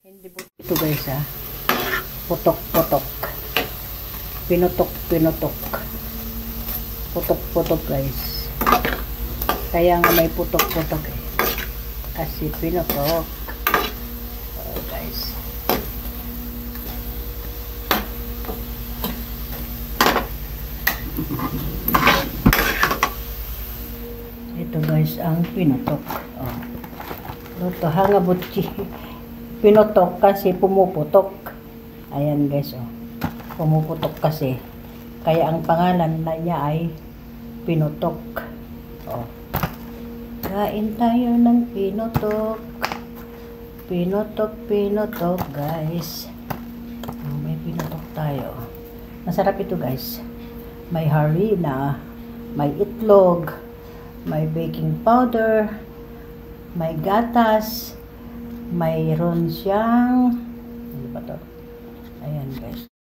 Hindi po ito guys putok-putok. Pinutok-pinutok. Putok-putok guys. Kaya nga may putok-putok kasi pinutok. Oh, guys. Ito guys ang pinutok. Oh. Ito hangabutchi. Pinutok kasi pumuputok. Ayan guys, oh. Pumuputok kasi. Kaya ang pangalan na niya ay pinutok. Oh. Kain tayo ng pinutok. Pinutok, pinutok guys. Oh, may pinutok tayo. Masarap ito guys. May harina, may itlog, may baking powder, may gatas, mayroon siyang ano ba to? Ayan guys.